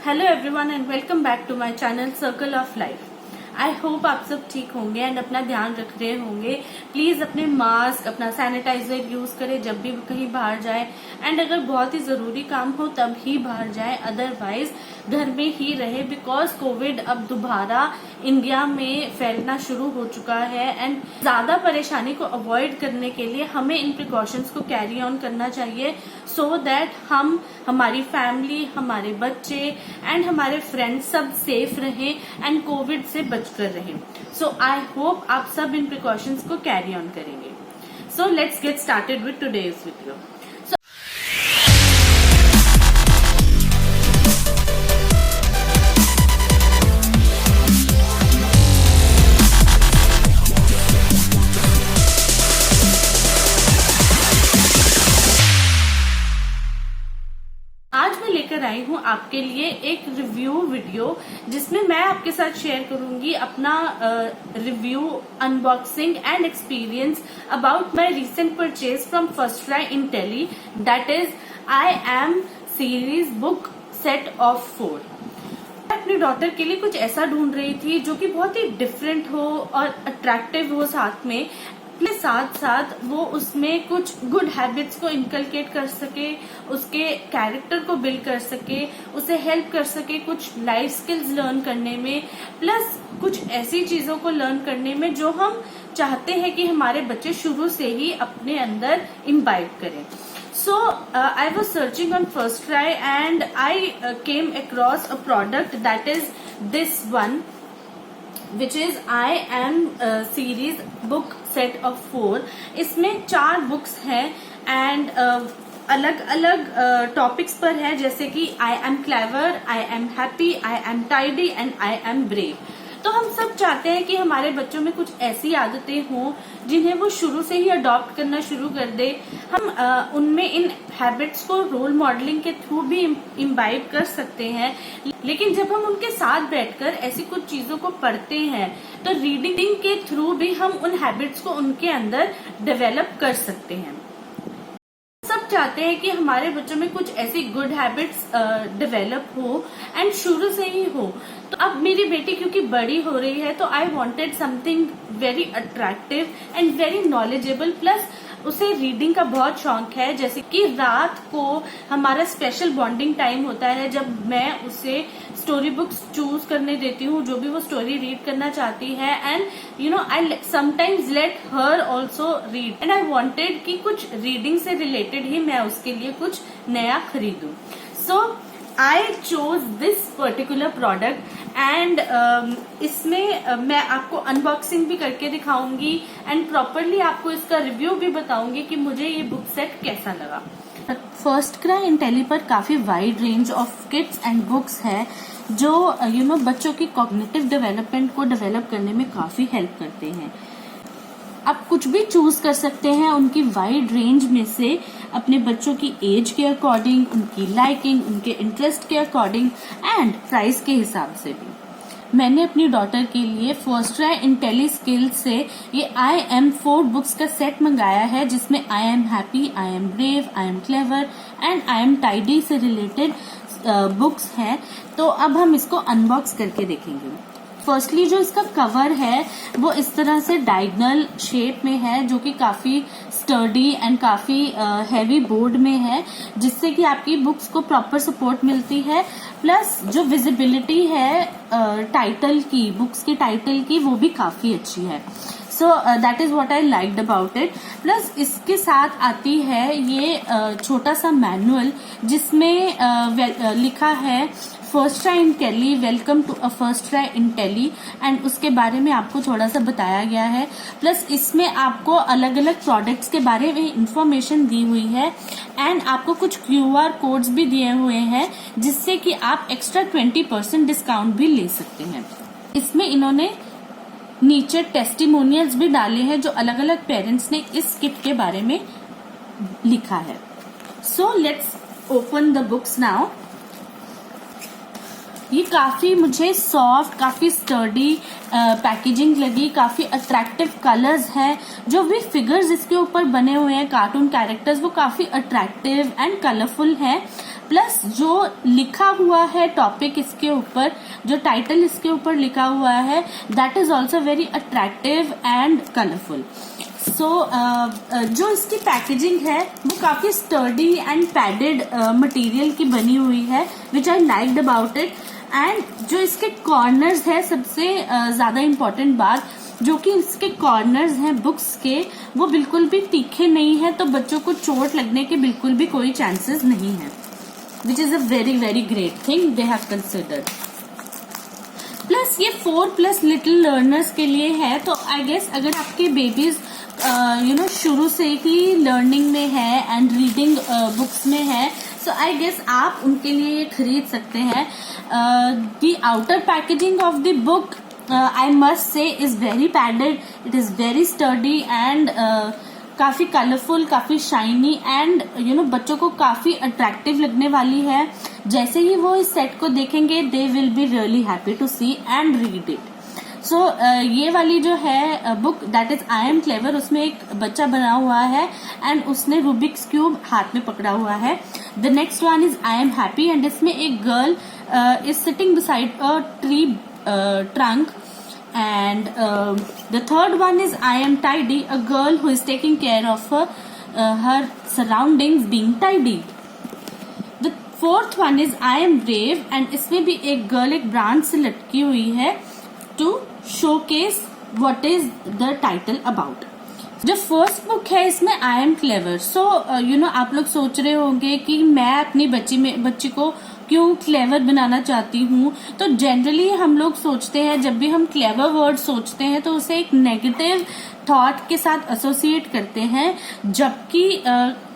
Hello everyone and welcome back to my channel circle of life. I hope आप सब ठीक होंगे and अपना ध्यान रख रहे होंगे। प्लीज अपने मास्क, अपना सैनिटाइजर यूज करें जब भी कहीं बाहर जाए एंड अगर बहुत ही जरूरी काम हो तब ही बाहर जाए, अदरवाइज घर में ही रहे बिकॉज कोविड अब दोबारा इंडिया में फैलना शुरू हो चुका है एंड ज्यादा परेशानी को अवॉइड करने के लिए हमें इन प्रिकॉशंस को कैरी ऑन करना चाहिए सो दैट हम, हमारी फैमिली, हमारे बच्चे एंड हमारे फ्रेंड्स सब सेफ रहें एंड कोविड से बचकर रहें। सो आई होप आप सब इन प्रिकॉशंस को कैरी ऑन करेंगे। So let's get started with today's video. आज मैं लेकर आई हूँ आपके लिए एक रिव्यू वीडियो जिसमें मैं आपके साथ शेयर करूंगी अपना review, unboxing and experience about my recent purchase from FirstCry Intelli, that is I am series book set of 4। मैं अपनी डॉटर के लिए कुछ ऐसा ढूंढ रही थी जो कि बहुत ही डिफरेंट हो और अट्रैक्टिव हो, साथ में अपने साथ साथ वो उसमें कुछ गुड हैबिट्स को इनकलकेट कर सके, उसके कैरेक्टर को बिल्ड कर सके, उसे हेल्प कर सके कुछ लाइफ स्किल्स लर्न करने में, प्लस कुछ ऐसी चीजों को लर्न करने में जो हम चाहते हैं कि हमारे बच्चे शुरू से ही अपने अंदर इम्बाइब करें। So I was searching on First Try and I came across a product that is this one, which is I Am series book set of 4। इसमें 4 बुक्स हैं एंड अलग अलग टॉपिक्स पर है, जैसे कि आई am clever, I am happy, I am tidy and I am brave. तो हम सब चाहते हैं कि हमारे बच्चों में कुछ ऐसी आदतें हों जिन्हें वो शुरू से ही अडॉप्ट करना शुरू कर दे। हम उनमें इन हैबिट्स को रोल मॉडलिंग के थ्रू भी इम्बाइब कर सकते हैं, लेकिन जब हम उनके साथ बैठकर ऐसी कुछ चीजों को पढ़ते हैं तो रीडिंग के थ्रू भी हम उन हैबिट्स को उनके अंदर डेवलप कर सकते हैं। सब चाहते हैं कि हमारे बच्चों में कुछ ऐसी गुड हैबिट्स डेवलप हो एंड शुरू से ही हो। तो अब मेरी बेटी क्योंकि बड़ी हो रही है तो I wanted something very attractive and very knowledgeable, plus उसे रीडिंग का बहुत शौक है। जैसे कि रात को हमारा स्पेशल बॉन्डिंग टाइम होता है जब मैं उसे स्टोरी बुक्स चूज करने देती हूँ, जो भी वो स्टोरी रीड करना चाहती है, and you know I sometimes let her also read and I wanted कि कुछ रीडिंग से रिलेटेड ही मैं उसके लिए कुछ नया खरीदूं। So I chose this particular product and इसमें मैं आपको अनबॉक्सिंग भी करके दिखाऊंगी एंड प्रॉपरली आपको इसका रिव्यू भी बताऊंगी कि मुझे ये बुक सेट कैसा लगा। फर्स्ट क्राई इन टेली पर काफी wide range of Kitts and books है जो बच्चों की कॉग्निटिव डेवलपमेंट को डेवलप करने में काफी हेल्प करते हैं। आप कुछ भी चूज कर सकते हैं उनकी वाइड रेंज में से, अपने बच्चों की एज के अकॉर्डिंग, उनकी लाइकिंग, उनके इंटरेस्ट के अकॉर्डिंग एंड प्राइस के हिसाब से भी। मैंने अपनी डॉटर के लिए FirstCry Intelli skills से ये आई एम 4 बुक्स का सेट मंगाया है, जिसमें I am happy, I am brave, I am clever and I am tidy से रिलेटेड बुक्स हैं। तो अब हम इसको अनबॉक्स करके देखेंगे। फर्स्टली जो इसका कवर है वो इस तरह से डायगोनल शेप में है, जो कि काफी स्टर्डी एंड काफी हैवी बोर्ड में है, जिससे कि आपकी बुक्स को प्रॉपर सपोर्ट मिलती है। प्लस जो विजिबिलिटी है टाइटल की, बुक्स के टाइटल की, वो भी काफी अच्छी है। So that is what I liked about it. Plus इसके साथ आती है ये छोटा सा मैनुअल जिसमें लिखा है FirstCry Intelli, welcome to a FirstCry Intelli, and उसके बारे में आपको थोड़ा सा बताया गया है। प्लस इसमें आपको अलग अलग प्रोडक्ट्स के बारे में इंफॉर्मेशन दी हुई है एंड आपको कुछ QR कोड्स भी दिए हुए हैं जिससे कि आप एक्स्ट्रा 20% डिस्काउंट भी ले सकते हैं। इसमें इन्होंने नीचे टेस्टिमोनियल्स भी डाले हैं जो अलग अलग पेरेंट्स ने इस किट के बारे में लिखा है। So let's open the books now. ये काफी मुझे सॉफ्ट, काफी स्टर्डी पैकेजिंग लगी, काफी अट्रैक्टिव कलर्स हैं। जो भी फिगर्स इसके ऊपर बने हुए हैं, कार्टून कैरेक्टर्स, वो काफी अट्रैक्टिव एंड कलरफुल हैं। प्लस जो लिखा हुआ है टॉपिक इसके ऊपर, जो टाइटल इसके ऊपर लिखा हुआ है, that is also very attractive and colourful. So जो इसकी पैकेजिंग है वो काफी स्टर्डी एंड पैडेड मटेरियल की बनी हुई है, which I liked about it. And जो इसके कॉर्नर्स है, सबसे ज्यादा इम्पोर्टेंट बात, जो कि इसके कॉर्नर्स हैं बुक्स के, वो बिल्कुल भी तीखे नहीं है, तो बच्चों को चोट लगने के बिल्कुल भी कोई चांसेस नहीं है, which is a very very great thing they have considered. Plus ये 4+ लिटिल लर्नर्स के लिए है, तो आई गेस अगर आपके बेबीज शुरू से ही लर्निंग में है एंड रीडिंग बुक्स में है, सो आई गेस आप उनके लिए ये खरीद सकते हैं। The outer packaging of the book I must say is very padded, it is very sturdy and काफी कलरफुल, काफी शाइनी एंड बच्चों को काफी अट्रैक्टिव लगने वाली है। जैसे ही वो इस सेट को देखेंगे they will be really happy to see and read it. So ये वाली जो है book that is I am clever, उसमें एक बच्चा बना हुआ है एंड उसने रूबिक्स क्यूब हाथ में पकड़ा हुआ है। The next one is I am happy and इसमें एक girl is sitting beside a tree trunk, and the third one is I am tidy, a girl who is taking care of her surroundings being tidy. The fourth one is I am brave and इसमें भी एक girl एक branch से लटकी हुई है to showcase what is the title about. जो first book है इसमें आई एम क्लेवर। सो आप लोग सोच रहे होंगे कि मैं अपनी बच्ची को क्यों क्लेवर बनाना चाहती हूँ। तो जनरली हम लोग सोचते हैं, जब भी हम क्लेवर वर्ड सोचते हैं तो उसे एक नेगेटिव थॉट के साथ एसोसिएट करते हैं, जबकि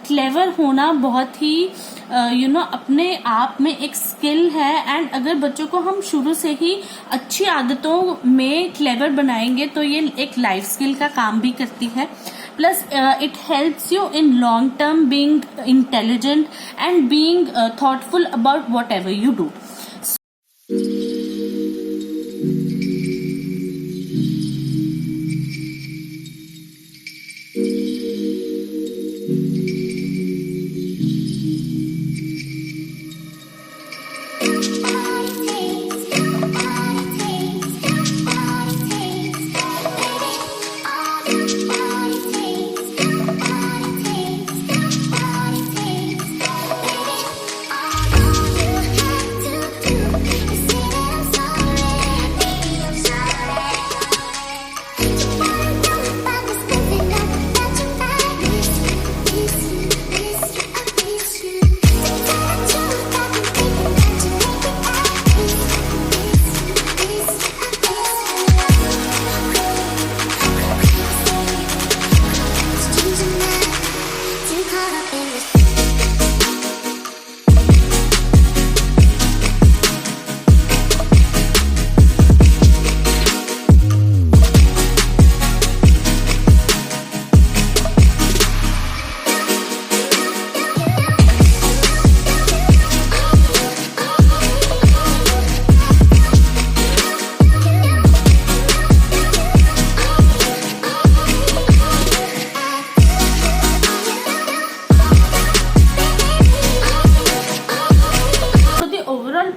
क्लेवर होना बहुत ही अपने आप में एक स्किल है। एंड अगर बच्चों को हम शुरू से ही अच्छी आदतों में क्लेवर बनाएंगे तो ये एक लाइफ स्किल का काम भी करती है। Plus it helps you in long term being intelligent and being thoughtful about what ever you do.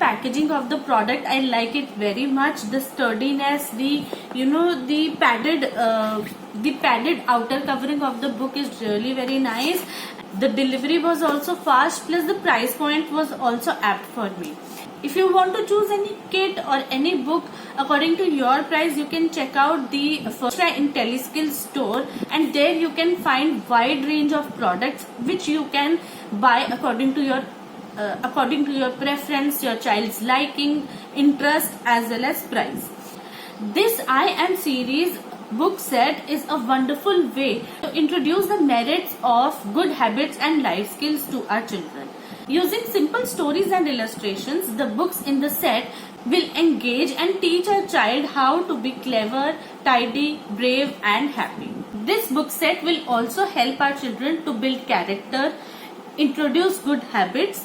Packaging of the product, I like it very much. The sturdiness, the padded outer covering of the book is really very nice. The delivery was also fast, plus the price point was also apt for me. If you want to choose any kit or any book according to your price, you can check out the First Try IntelliSkills store, and there you can find wide range of products which you can buy according to your preference, your child's liking, interest, as well as price. This I Am series book set is a wonderful way to introduce the merits of good habits and life skills to our children. Using simple stories and illustrations, the books in the set will engage and teach our child how to be clever, tidy, brave, and happy. This book set will also help our children to build character, introduce good habits,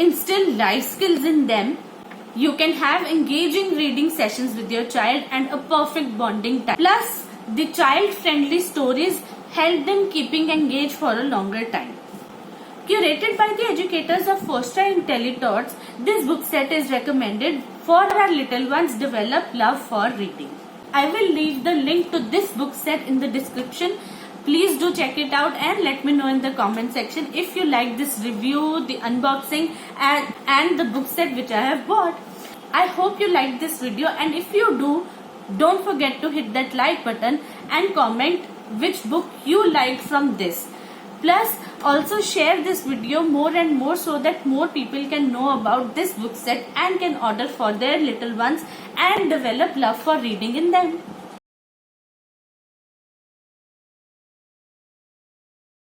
instill life skills in them. You can have engaging reading sessions with your child and a perfect bonding time. Plus, the child-friendly stories help them keeping engaged for a longer time. Curated by the educators of Foster IntelliTots, this book set is recommended for our little ones develop love for reading. I will leave the link to this book set in the description. Please do check it out and let me know in the comment section if you like this review, the unboxing and the book set which I have bought. I hope you liked this video, and if you do, don't forget to hit that like button and comment which book you liked from this. Plus, also share this video more and more so that more people can know about this book set and can order for their little ones and develop love for reading in them.